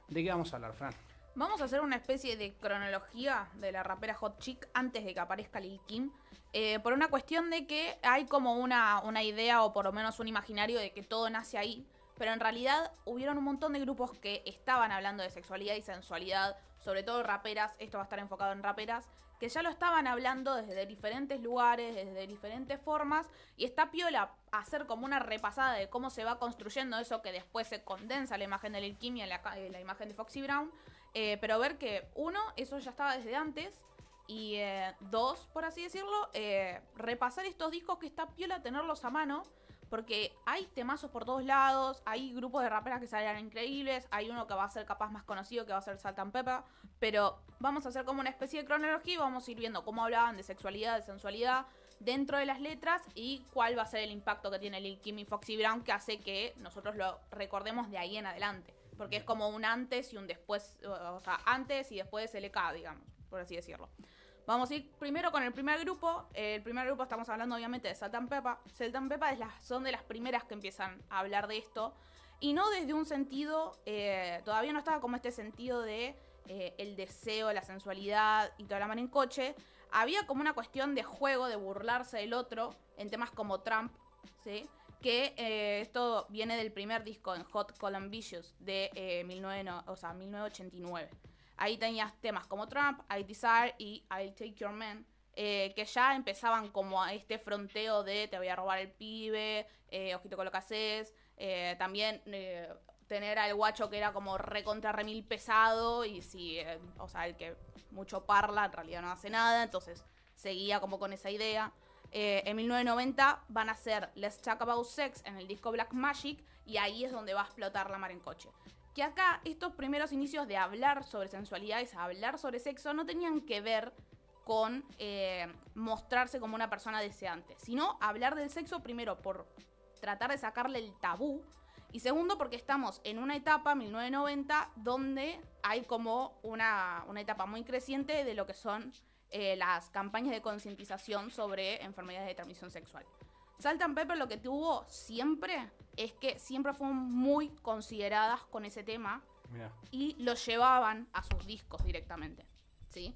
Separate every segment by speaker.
Speaker 1: ¿De qué vamos a hablar, Fran?
Speaker 2: Vamos a hacer una especie de cronología de la rapera Hot Chick antes de que aparezca Lil Kim. Por una cuestión de que hay como una idea o por lo menos un imaginario de que todo nace ahí. Pero en realidad hubieron un montón de grupos que estaban hablando de sexualidad y sensualidad, sobre todo raperas, esto va a estar enfocado en raperas, que ya lo estaban hablando desde diferentes lugares, desde diferentes formas, y está piola hacer como una repasada de cómo se va construyendo eso que después se condensa en la imagen de Lil Kim y en la imagen de Foxy Brown, pero ver que, uno, eso ya estaba desde antes, y dos, por así decirlo, repasar estos discos que está piola tenerlos a mano, porque hay temazos por todos lados, hay grupos de raperas que salen increíbles, hay uno que va a ser capaz más conocido, que va a ser Salt-N-Pepa, pero vamos a hacer como una especie de cronología y vamos a ir viendo cómo hablaban de sexualidad, de sensualidad dentro de las letras y cuál va a ser el impacto que tiene Lil Kim y Foxy Brown que hace que nosotros lo recordemos de ahí en adelante, porque es como un antes y un después, o sea, antes y después de LK, digamos, por así decirlo. Vamos a ir primero con el primer grupo. El primer grupo estamos hablando obviamente de Salt-N-Pepa. Salt-N-Pepa son de las primeras que empiezan a hablar de esto. Y no desde un sentido, todavía no estaba como este sentido de el deseo, la sensualidad y toda la mano en coche. Había como una cuestión de juego, de burlarse del otro en temas como Trump, ¿sí? Que esto viene del primer disco en Hot Cold Ambitious de 1989. Ahí tenías temas como Trump, I Desire y I'll Take Your Man, que ya empezaban como a este fronteo de te voy a robar el pibe, ojito con lo que haces, también tener al guacho que era como recontra remil pesado y si, o sea, el que mucho parla en realidad no hace nada, entonces seguía como con esa idea. En 1990 van a hacer Let's Talk About Sex en el disco Black Magic y ahí es donde va a explotar la mar en coche. Que acá estos primeros inicios de hablar sobre sensualidades, hablar sobre sexo, no tenían que ver con mostrarse como una persona deseante, sino hablar del sexo primero por tratar de sacarle el tabú y segundo porque estamos en una etapa, 1990, donde hay como una etapa muy creciente de lo que son las campañas de concientización sobre enfermedades de transmisión sexual. Salt-N-Pepa lo que tuvo siempre es que siempre fueron muy consideradas con ese tema. Mirá. Y lo llevaban a sus discos directamente, ¿sí?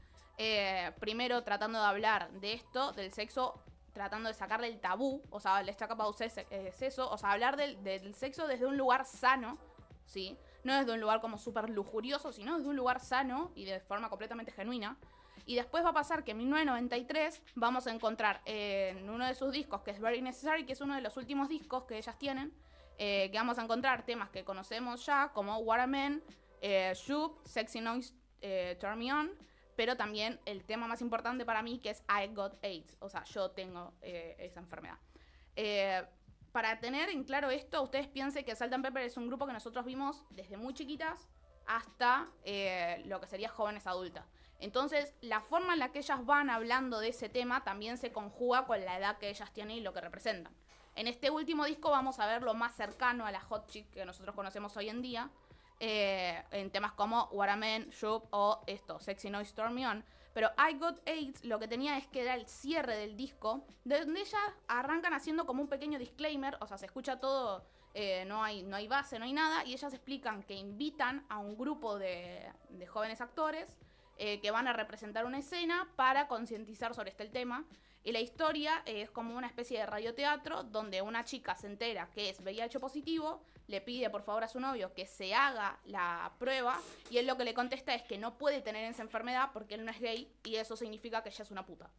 Speaker 2: Primero tratando de hablar de esto, del sexo, tratando de sacarle el tabú, o sea, Let's Talk About Sex es eso, o sea, hablar del sexo desde un lugar sano, ¿sí? No desde un lugar como súper lujurioso, sino desde un lugar sano y de forma completamente genuina. Y después va a pasar que en 1993 vamos a encontrar en uno de sus discos, que es Very Necessary, que es uno de los últimos discos que ellas tienen, que vamos a encontrar temas que conocemos ya, como What a Man, Shoop, Sexy Noise, Turn Me On, pero también el tema más importante para mí, que es I Got AIDS, o sea, yo tengo esa enfermedad. Para tener en claro esto, ustedes piensen que Salt-N-Pepa es un grupo que nosotros vimos desde muy chiquitas hasta lo que sería jóvenes adultas. Entonces, la forma en la que ellas van hablando de ese tema también se conjuga con la edad que ellas tienen y lo que representan. En este último disco vamos a ver lo más cercano a la Hot Chick que nosotros conocemos hoy en día, en temas como What a Man, Shoop o esto, Sexy Noise, Turn Me On. Pero I Got AIDS lo que tenía es que era el cierre del disco, de donde ellas arrancan haciendo como un pequeño disclaimer, o sea, se escucha todo, no hay base, no hay nada, y ellas explican que invitan a un grupo de jóvenes actores que van a representar una escena para concientizar sobre este tema. Y la historia es como una especie de radioteatro donde una chica se entera que es VIH positivo, le pide por favor a su novio que se haga la prueba y él lo que le contesta es que no puede tener esa enfermedad porque él no es gay y eso significa que ella es una puta.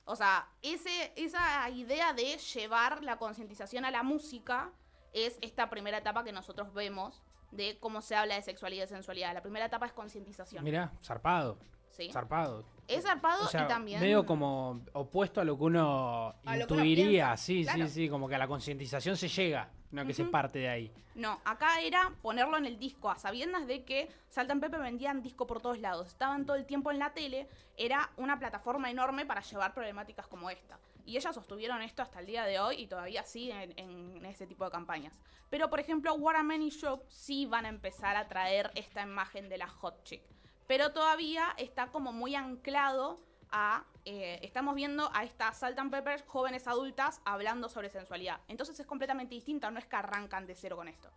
Speaker 2: O sea, esa idea de llevar la concientización a la música es esta primera etapa que nosotros vemos de cómo se habla de sexualidad y sensualidad. La primera etapa es concientización.
Speaker 1: Mirá, zarpado.
Speaker 2: ¿Sí?
Speaker 1: Zarpado.
Speaker 2: Es zarpado, o sea, y también
Speaker 1: medio como opuesto a lo que uno intuiría. Sí, claro. Sí, como que a la concientización se llega, no que se parte de ahí.
Speaker 2: No, acá era ponerlo en el disco, a sabiendas de que Salt-N-Pepa vendían disco por todos lados, estaban todo el tiempo en la tele, era una plataforma enorme para llevar problemáticas como esta. Y ellas sostuvieron esto hasta el día de hoy y todavía siguen en ese tipo de campañas. Pero, por ejemplo, What a Man y Shop sí van a empezar a traer esta imagen de la hot chick. Pero todavía está como muy anclado a... estamos viendo a estas Salt-N-Pepa jóvenes adultas hablando sobre sensualidad. Entonces es completamente distinto, no es que arrancan de cero con esto.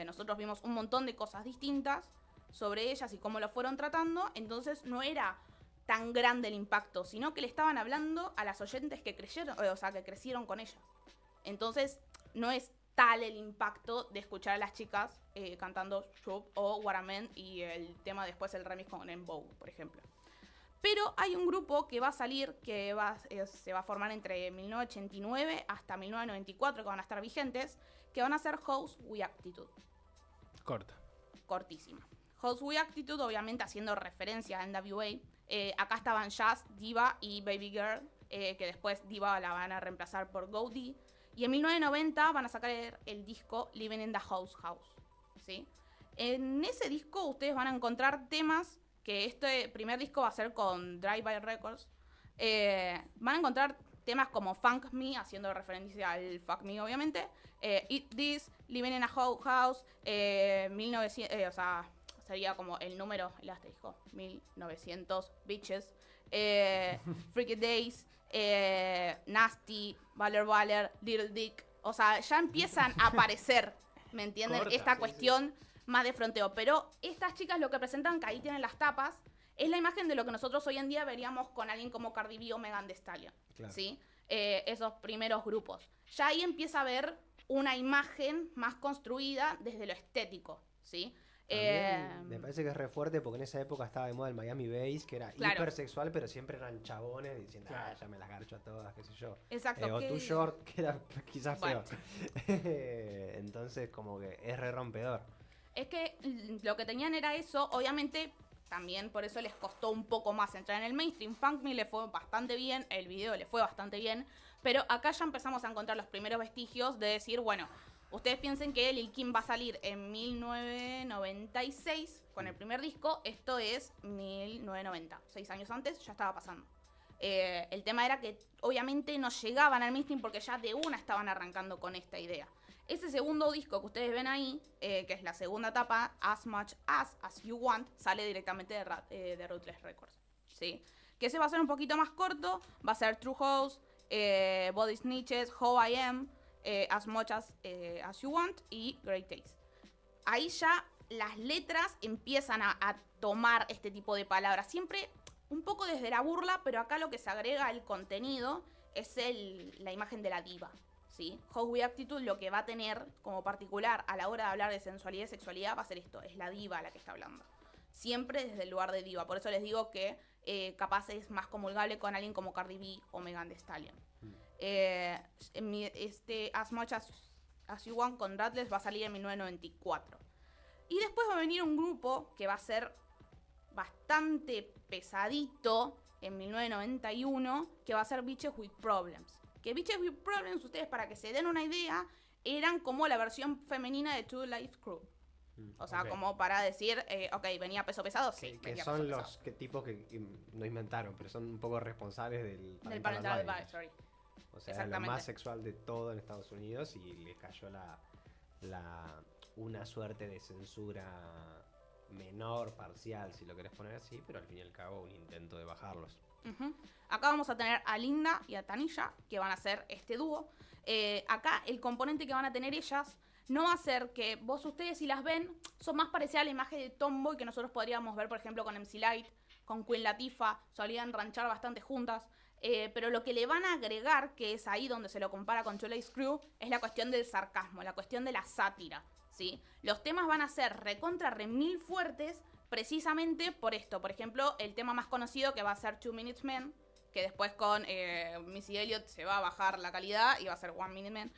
Speaker 2: nosotros vimos un montón de cosas distintas sobre ellas y cómo lo fueron tratando, entonces no era tan grande el impacto, sino que le estaban hablando a las oyentes que creyeron, o sea, que crecieron con ellas. Entonces, no es tal el impacto de escuchar a las chicas cantando Shoop o What a Man y el tema después el remix con En Vogue, por ejemplo. Pero hay un grupo que va a salir, que se va a formar entre 1989 hasta 1994, que van a estar vigentes, que van a ser House We Attitude.
Speaker 1: Corta.
Speaker 2: Cortísima. House We Attitude, obviamente haciendo referencia a NWA. Acá estaban Jazz, Diva y Baby Girl, que después Diva la van a reemplazar por Goldie. Y en 1990 van a sacar el disco Living in the House, ¿sí? En ese disco ustedes van a encontrar temas, que este primer disco va a ser con Drive-By Records. Van a encontrar temas como Funk Me, haciendo referencia al Fuck Me, obviamente. Eat This, Living in a House, 1900, o sea, sería como el número, el asterisco, 1900, Bitches, Freaky Days, Nasty, Baller, Little Dick. O sea, ya empiezan a aparecer, ¿me entienden?
Speaker 1: Corta,
Speaker 2: esta
Speaker 1: sí,
Speaker 2: cuestión más de fronteo. Pero estas chicas lo que presentan, que ahí tienen las tapas, es la imagen de lo que nosotros hoy en día veríamos con alguien como Cardi B o Megan Thee Stallion, claro. ¿Sí? Esos primeros grupos. Ya ahí empieza a ver una imagen más construida desde lo estético, ¿sí?
Speaker 3: Me parece que es re fuerte porque en esa época estaba de moda el Miami Bass, que era claro, hipersexual, pero siempre eran chabones diciendo, claro, ya me las garcho a todas, qué sé yo.
Speaker 2: Exacto.
Speaker 3: O Too Short, que era quizás peor. Entonces, como que es re rompedor.
Speaker 2: Es que lo que tenían era eso, obviamente, también por eso les costó un poco más entrar en el mainstream. Funk Me le fue bastante bien, el video le fue bastante bien, pero acá ya empezamos a encontrar los primeros vestigios de decir, bueno, ustedes piensen que Lil' Kim va a salir en 1996 con el primer disco. Esto es 1990. 6 años antes ya estaba pasando. El tema era que obviamente no llegaban al mainstream porque ya de una estaban arrancando con esta idea. Ese segundo disco que ustedes ven ahí, que es la segunda etapa, As Much As You Want, sale directamente de Ruthless Records, ¿sí? Que ese va a ser un poquito más corto. Va a ser True House, Body Snitches, How I Am, As Much As You Want y Great Taste. Ahí ya las letras empiezan a tomar este tipo de palabras. Siempre un poco desde la burla, pero acá lo que se agrega al contenido es la imagen de la diva, ¿sí? House We Attitude lo que va a tener como particular a la hora de hablar de sensualidad y sexualidad va a ser esto, es la diva la que está hablando. Siempre desde el lugar de diva. Por eso les digo que capaz es más comulgable con alguien como Cardi B o Megan Thee Stallion. As Much As You Want con Ruthless va a salir en 1994. Y después va a venir un grupo que va a ser bastante pesadito en 1991, que va a ser Bitches With Problems. Que Bitches With Problems, ustedes para que se den una idea, eran como la versión femenina de Two Live Crew. O sea, como para decir, ok, venía peso pesado, sí.
Speaker 3: Que son los tipos que no inventaron, pero son un poco responsables del
Speaker 2: Parental Advisory.
Speaker 3: O sea, lo más sexual de todo en Estados Unidos y les cayó una suerte de censura menor, parcial, si lo querés poner así, pero al fin y al cabo un intento de bajarlos.
Speaker 2: Acá vamos a tener a Linda y a Tanisha, que van a ser este dúo. Acá el componente que van a tener ellas no va a ser que ustedes si las ven, son más parecidas a la imagen de Tomboy que nosotros podríamos ver, por ejemplo, con MC Lyte, con Queen Latifah, solían ranchar bastante juntas. Pero lo que le van a agregar, que es ahí donde se lo compara con Two Live Crew, es la cuestión del sarcasmo, la cuestión de la sátira, ¿sí? Los temas van a ser remil fuertes precisamente por esto. Por ejemplo, el tema más conocido que va a ser 2 Minutes Men, que después con Missy Elliott se va a bajar la calidad y va a ser 1 Minute Men.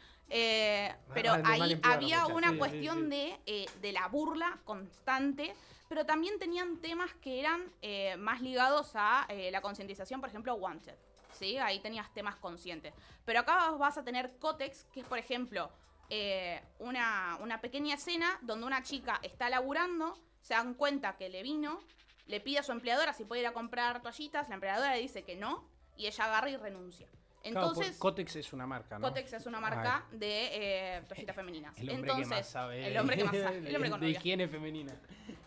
Speaker 2: Pero ahí había una cuestión de la burla constante, pero también tenían temas que eran más ligados a la concientización, por ejemplo, Wanted. ¿Sí? Ahí tenías temas conscientes. Pero acá vas a tener Kotex, que es, por ejemplo, una pequeña escena donde una chica está laburando, se dan cuenta que le pide a su empleadora si puede ir a comprar toallitas, la empleadora le dice que no, y ella agarra y renuncia. Entonces,
Speaker 1: claro, Kotex es una marca, ¿no?
Speaker 2: Kotex es una marca de toallitas femeninas.
Speaker 1: El hombre que más sabe.
Speaker 2: El hombre que más sabe. El hombre con
Speaker 1: de higiene femenina.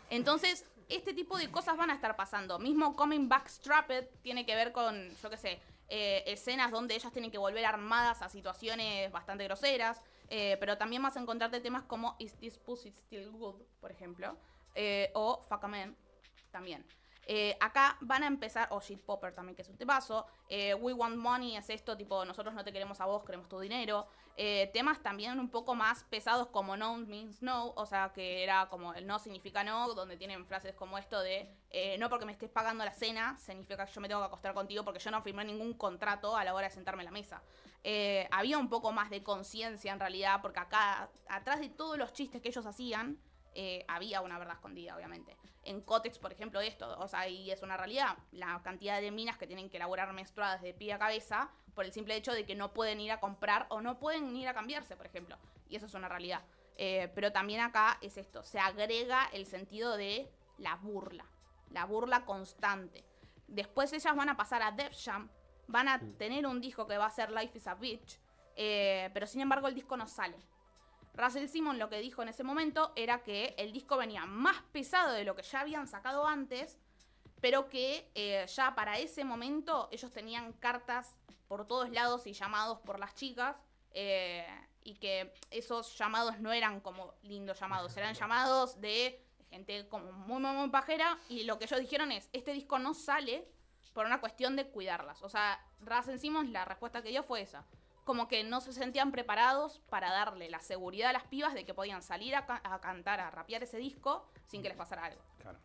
Speaker 2: Entonces, este tipo de cosas van a estar pasando. Mismo Coming Back Strapped tiene que ver con, yo qué sé, escenas donde ellas tienen que volver armadas a situaciones bastante groseras. pero también vas a encontrarte temas como Is This Pussy Still Good, por ejemplo, o Fuck a Man, también. Acá van a empezar, o Shit Popper también, que es un temazo. We Want Money es esto, tipo, nosotros no te queremos a vos, queremos tu dinero. Temas también un poco más pesados como No Means No, o sea, que era como el no significa no, donde tienen frases como esto de no porque me estés pagando la cena, significa que yo me tengo que acostar contigo porque yo no firmé ningún contrato a la hora de sentarme en la mesa. Había un poco más de conciencia en realidad, porque acá, atrás de todos los chistes que ellos hacían, había una verdad escondida, obviamente. En Kotex, por ejemplo, esto, o sea, y es una realidad, la cantidad de minas que tienen que elaborar menstruadas de pie a cabeza por el simple hecho de que no pueden ir a comprar o no pueden ir a cambiarse, por ejemplo. Y eso es una realidad. Pero también acá es esto, se agrega el sentido de la burla constante. Después ellas van a pasar a Def Jam, van a tener un disco que va a ser Life is a Bitch, pero sin embargo el disco no sale. Russell Simmons lo que dijo en ese momento era que el disco venía más pesado de lo que ya habían sacado antes, pero que ya para ese momento ellos tenían cartas por todos lados y llamados por las chicas, y que esos llamados no eran como lindos llamados, eran llamados de gente como muy pajera, y lo que ellos dijeron es, este disco no sale por una cuestión de cuidarlas. O sea, Russell Simmons, la respuesta que dio fue esa. Como que no se sentían preparados para darle la seguridad a las pibas de que podían salir a cantar, a rapear ese disco sin que les pasara algo.
Speaker 1: Claro.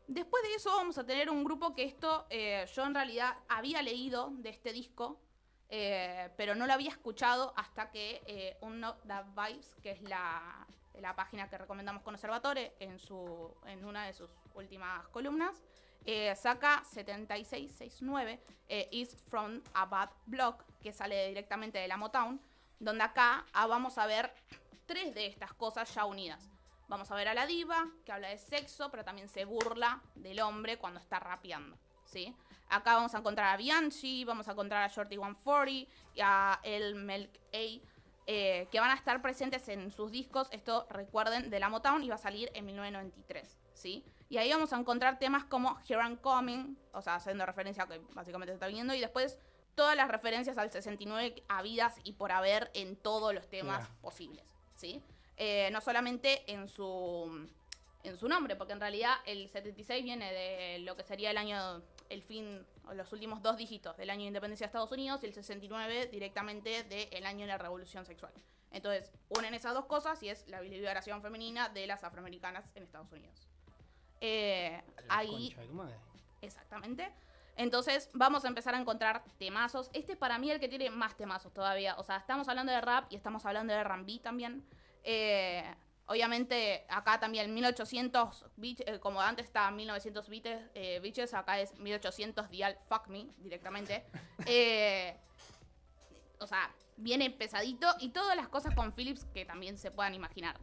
Speaker 2: Después de eso vamos a tener un grupo que esto yo en realidad había leído de este disco, pero no lo había escuchado hasta que un Not That Vibes, que es la página que recomendamos con Observatore, en una de sus últimas columnas, saca 7669 Is From a Bad Block, que sale directamente de la Motown, donde acá vamos a ver 3 de estas cosas ya unidas. Vamos a ver a la diva, que habla de sexo, pero también se burla del hombre cuando está rapeando, ¿sí? Acá vamos a encontrar a Bianchi, vamos a encontrar a Shorty 140 y a El Milk A, que van a estar presentes en sus discos, esto recuerden, de la Motown, y va a salir en 1993, ¿sí? Y ahí vamos a encontrar temas como Here I'm Coming, o sea, haciendo referencia a que básicamente se está viendo, y después todas las referencias al 69 habidas y por haber en todos los temas posibles, ¿sí? No solamente en su nombre, porque en realidad el 76 viene de lo que sería el año, el fin, o los últimos 2 dígitos del año de independencia de Estados Unidos, y el 69 directamente del año de la revolución sexual. Entonces, unen esas 2 cosas y es la liberación femenina de las afroamericanas en Estados Unidos. Ahí,
Speaker 1: concha de tu madre.
Speaker 2: Exactamente. Entonces vamos a empezar a encontrar temazos. Este es para mí el que tiene más temazos todavía. O sea, estamos hablando de rap y estamos hablando de R&B también. Obviamente acá también 1800 como antes estaba 1900 bitches, acá es 1800 dial fuck me directamente. O sea, viene pesadito y todas las cosas con Philips que también se puedan imaginar.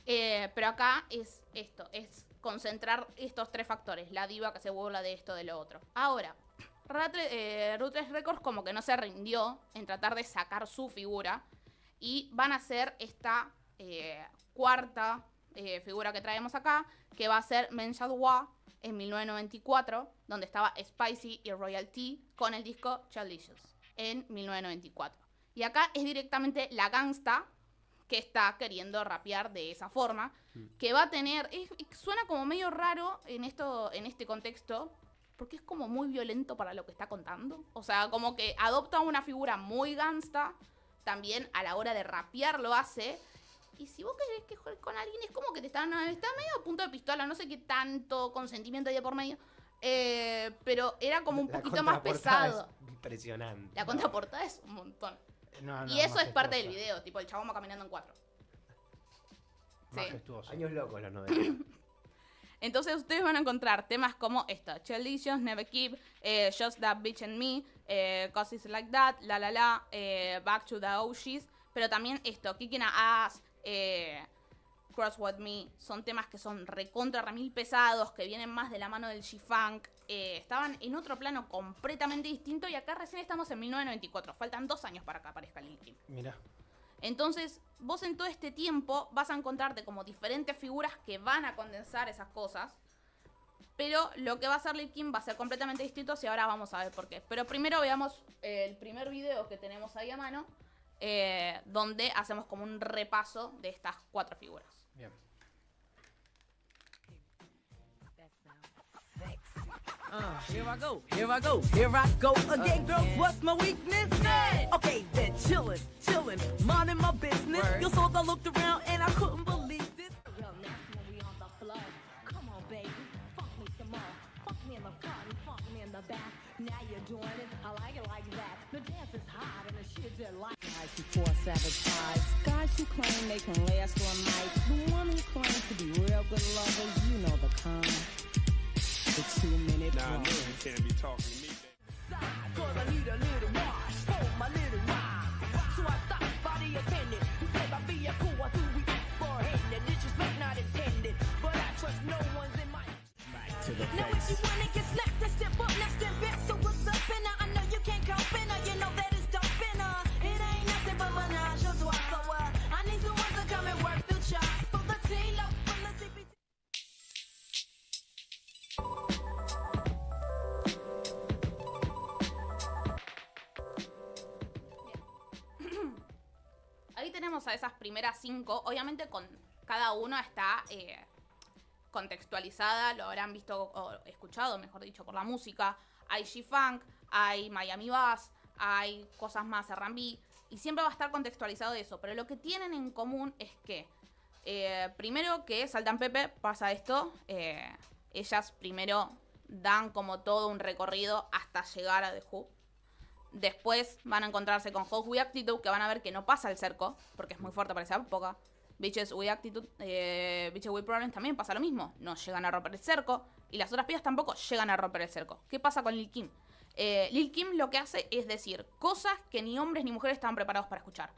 Speaker 2: Pero acá es esto, es concentrar estos 3 factores. La diva que se burla de esto, de lo otro. Ahora, Ruthless Records como que no se rindió en tratar de sacar su figura. Y van a hacer esta cuarta figura que traemos acá, que va a ser Menshadwa en 1994, donde estaba Spicy y Royalty con el disco Childicious en 1994. Y acá es directamente la gangsta que está queriendo rapear de esa forma, que va a tener, suena como medio raro en este contexto, porque es como muy violento para lo que está contando. O sea, como que adopta una figura muy gangsta, también a la hora de rapear lo hace. Y si vos querés que juegues con alguien, es como que está medio a punto de pistola, no sé qué tanto consentimiento hay de por medio. Pero era como un poquito más pesado.
Speaker 3: Impresionante.
Speaker 2: La contraportada es un montón.
Speaker 1: No,
Speaker 2: y eso es parte del video, tipo el chabón va caminando en 4.
Speaker 1: Majestuoso.
Speaker 3: Años locos los 90.
Speaker 2: Entonces ustedes van a encontrar temas como esta, Childicious, Never Keep, Just That Bitch and Me, Cause It's Like That, La La La, Back to the OGs, pero también esto, Kicking a Ass, Cross With Me, son temas que son recontra remil pesados, que vienen más de la mano del G-Funk, estaban en otro plano completamente distinto y acá recién estamos en 1994, faltan 2 años para que aparezca Lil' Kim.
Speaker 1: Mira.
Speaker 2: Entonces, vos en todo este tiempo vas a encontrarte como diferentes figuras que van a condensar esas cosas, pero lo que va a hacer Lil' Kim va a ser completamente distinto y ahora vamos a ver por qué. Pero primero veamos el primer video que tenemos ahí a mano, donde hacemos como un repaso de estas 4 figuras.
Speaker 1: Bien.
Speaker 4: Here I go, here I go, here I go again, girls. What's my weakness? Okay, then chillin', minding my business. You saw I looked around and I couldn't believe this.
Speaker 5: Real nasty when we on the floor. Come on, baby, fuck me some more. Fuck me in the front, fuck me in the back. Now you're doing it, I like it like that. The dance is hot and the shit just like. Guys who pour savage eyes, guys who claim they can last one night. The one who claims to be real good lovers, you know the kind. The 2-minute
Speaker 6: Nah, no, you can't be talking to me.
Speaker 4: Cause I need a little wash for my little ride. So I stopped by the attendant who said my vehicle was too weak for handed. Disrespect not intended, but I trust no one's in my. Now if you wanna get slapped, let's step up next and back. So what's up, and I know you can't cope, and you know that it's dope, and it ain't nothing but menage a trois. So I need someone to come and work the chart for the T-Lo, from the CPT.
Speaker 2: Ahí tenemos a esas primeras 5. Obviamente con cada una está contextualizada, lo habrán visto o escuchado, mejor dicho, por la música. Hay G-Funk, hay Miami Bass, hay cosas más R&B, y siempre va a estar contextualizado eso. Pero lo que tienen en común es que, primero que Salt & Pepa pasa esto, ellas primero dan como todo un recorrido hasta llegar a The Who. Después van a encontrarse con Hoes with Attitude, que van a ver que no pasa el cerco, porque es muy fuerte para esa época. Bitches with Attitude, Bitches with Problems también pasa lo mismo. No llegan a romper el cerco. Y las otras pibas tampoco llegan a romper el cerco. ¿Qué pasa con Lil' Kim? Lil' Kim lo que hace es decir cosas que ni hombres ni mujeres estaban preparados para escuchar.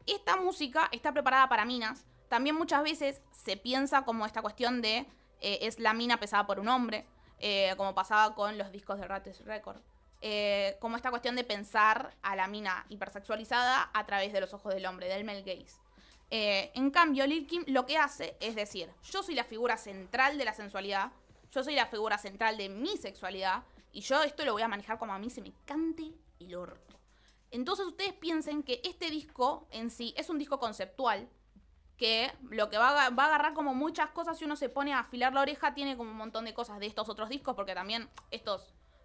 Speaker 2: Esta música está preparada para minas. También muchas veces se piensa como esta cuestión de es la mina pesada por un hombre, como pasaba con los discos de Rattles Record. Como esta cuestión de pensar a la mina hipersexualizada a través de los ojos del hombre, del male gaze. En cambio, Lil' Kim lo que hace es decir, yo soy la figura central de la sensualidad, yo soy la figura central de mi sexualidad, y yo esto lo voy a manejar como a mí se me cante el orto. Entonces ustedes piensen que este disco en sí es un disco conceptual, que lo que va a agarrar como muchas cosas. Si uno se pone a afilar la oreja, tiene como un montón de cosas de estos otros discos, porque también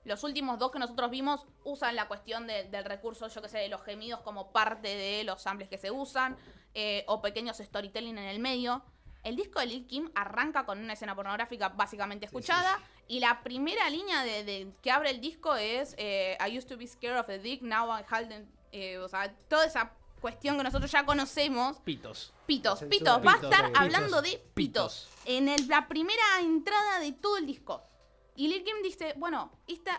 Speaker 2: los últimos 2 que nosotros vimos usan la cuestión del recurso, yo que sé, de los gemidos como parte de los samples que se usan, o pequeños storytelling en el medio. El disco de Lil' Kim arranca con una escena pornográfica básicamente escuchada, y la primera línea que abre el disco es I used to be scared of the dick, now I hold o sea, toda esa cuestión que nosotros ya conocemos.
Speaker 1: Pitos.
Speaker 2: Va a estar hablando de pitos. En la primera entrada de todo el disco. Y Lil' Kim dice, bueno,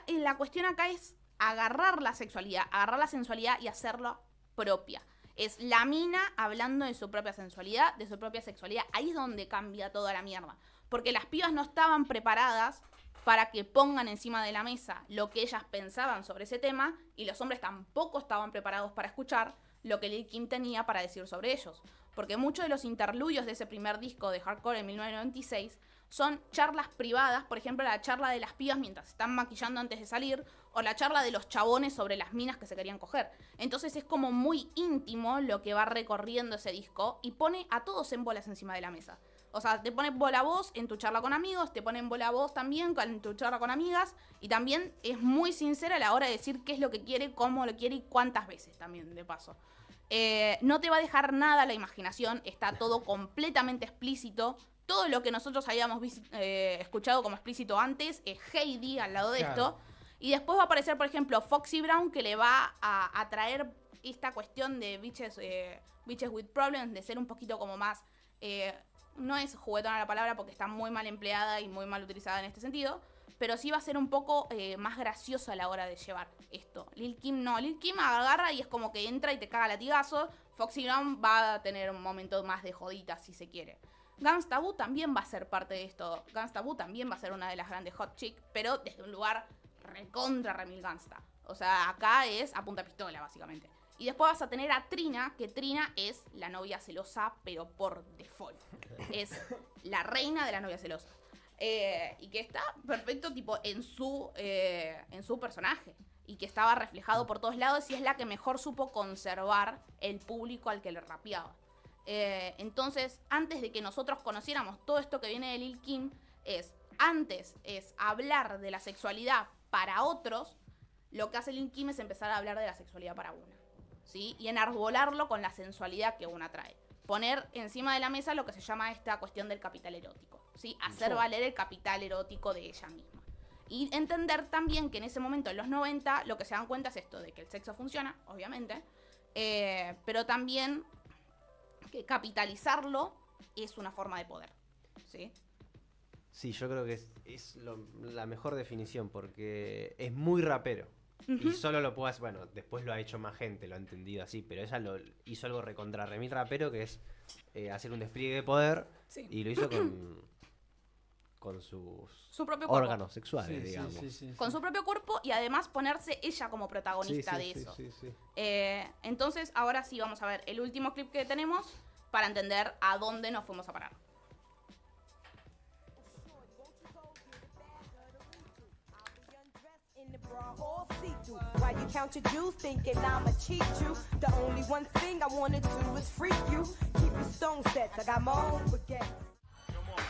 Speaker 2: la cuestión acá es agarrar la sexualidad, agarrar la sensualidad y hacerla propia. Es la mina hablando de su propia sensualidad, de su propia sexualidad. Ahí es donde cambia toda la mierda. Porque las pibas no estaban preparadas para que pongan encima de la mesa lo que ellas pensaban sobre ese tema, y los hombres tampoco estaban preparados para escuchar lo que Lil' Kim tenía para decir sobre ellos. Porque muchos de los interludios de ese primer disco de Hardcore en 1996 son charlas privadas, por ejemplo, la charla de las pibas mientras se están maquillando antes de salir, o la charla de los chabones sobre las minas que se querían coger. Entonces es como muy íntimo lo que va recorriendo ese disco, y pone a todos en bolas encima de la mesa. O sea, te pone bola vos en tu charla con amigos, te ponen bola vos también en tu charla con amigas, y también es muy sincera a la hora de decir qué es lo que quiere, cómo lo quiere y cuántas veces también, de paso. No te va a dejar nada a la imaginación, está todo completamente explícito. Todo lo que nosotros habíamos escuchado como explícito antes es Heidi al lado de esto. Y después va a aparecer, por ejemplo, Foxy Brown, que le va a traer esta cuestión de bitches with problems, de ser un poquito como más... no es juguetona la palabra porque está muy mal empleada y muy mal utilizada en este sentido, pero sí va a ser un poco más gracioso a la hora de llevar esto. Lil' Kim no, Lil' Kim agarra y es como que entra y te caga latigazos. Foxy Brown va a tener un momento más de jodita, si se quiere. Gangsta Boo también va a ser parte de esto. Gangsta Boo también va a ser una de las grandes hot chick, pero desde un lugar recontra remil gangsta. O sea, acá es a punta pistola, básicamente. Y después vas a tener a Trina, que Trina es la novia celosa, pero por default. Es la reina de la novia celosa. Y que está perfecto tipo en su personaje. y que estaba reflejado por todos lados y es la que mejor supo conservar el público al que le rapeaba. Entonces, antes de que nosotros conociéramos todo esto que viene de Lil Kim, antes es hablar de la sexualidad para otros, lo que hace Lil Kim es empezar a hablar de la sexualidad para una, ¿sí? Y enarbolarlo con la sensualidad que una trae. Poner encima de la mesa lo que se llama esta cuestión del capital erótico, ¿sí? Hacer valer el capital erótico de ella misma. Y entender también que en ese momento, en los 90, lo que se dan cuenta es esto, de que el sexo funciona, obviamente, pero también que capitalizarlo es una forma de poder, ¿sí?
Speaker 3: Sí, yo creo que es la mejor definición, porque es muy rapero. Y solo lo puedo hacer, bueno, después lo ha hecho más gente, lo ha entendido así, pero ella hizo algo recontra remil rapero, que es hacer un despliegue de poder,
Speaker 2: Sí.
Speaker 3: y lo hizo con
Speaker 2: Su propio cuerpo.
Speaker 3: órganos sexuales, digamos.
Speaker 2: Con su propio cuerpo y además ponerse ella como protagonista de eso.
Speaker 3: Sí.
Speaker 2: Entonces, ahora sí vamos a ver el último clip que tenemos para entender a dónde nos fuimos a parar.
Speaker 4: Why you count your jewels thinking I'ma cheat you? The only one thing I wanna do is freak you. Keep your stone sets, I got my own baguette.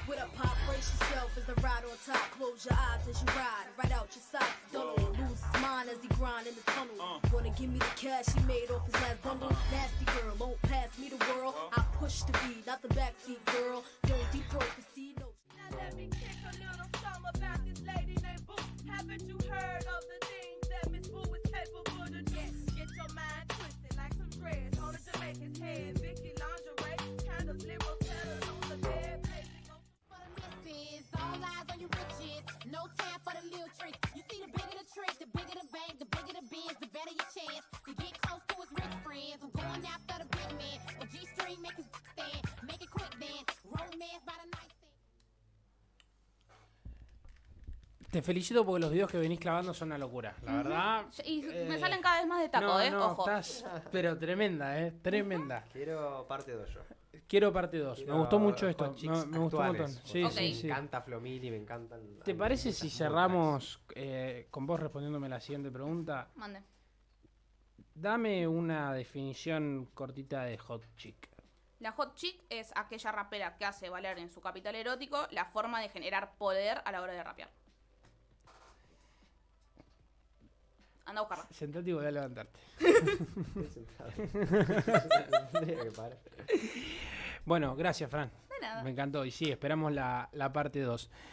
Speaker 7: With a pop, brace yourself as the ride on top. Close your eyes as you ride, right out your sight. Don't lose his mind as he grind in the tunnel. Gonna give me the cash he made off his last bundle. Nasty girl, won't pass me the world. I push the beat, not the backseat girl. Don't deep throat the seed, no.
Speaker 4: Now let me kick a little song about this lady named Boo. Haven't you heard of the things that Miss Boo is capable to do? Get your mind twisted like some dreads on a Jamaican's head. Vicky lingerie, candles, liberal petals on the bed.
Speaker 5: All eyes on your riches, no time for the little tricks. You see, the bigger the trick, the bigger the bank, the bigger the biz, the better your chance to get close to his rich friends. I'm going after the big man. A G-string make his stand, make it quick then. Romance by the nightstand.
Speaker 1: Te felicito porque los videos que venís clavando son una locura, la verdad.
Speaker 2: Y me salen cada vez más de taco, ojo.
Speaker 1: Estás, pero tremenda, tremenda.
Speaker 3: Quiero parte 2 yo.
Speaker 1: Quiero parte 2. Me gustó mucho esto.
Speaker 3: Hot Chicks
Speaker 1: Me gustó un montón.
Speaker 3: actuales,
Speaker 1: Sí,
Speaker 3: porque
Speaker 1: sí.
Speaker 3: Me encanta Flomili, me encantan.
Speaker 1: ¿Te parece si cerramos con vos respondiéndome la siguiente pregunta?
Speaker 2: Mande.
Speaker 1: Dame una definición cortita de hot chick.
Speaker 2: La hot chick es aquella rapera que hace valer en su capital erótico la forma de generar poder a la hora de rapear. Anda a buscarla.
Speaker 1: Sentate y voy a levantarte.
Speaker 3: Estoy sentado. Tendría que parar.
Speaker 1: Bueno, gracias, Fran.
Speaker 2: De nada.
Speaker 1: Me encantó. Y sí, esperamos la parte 2.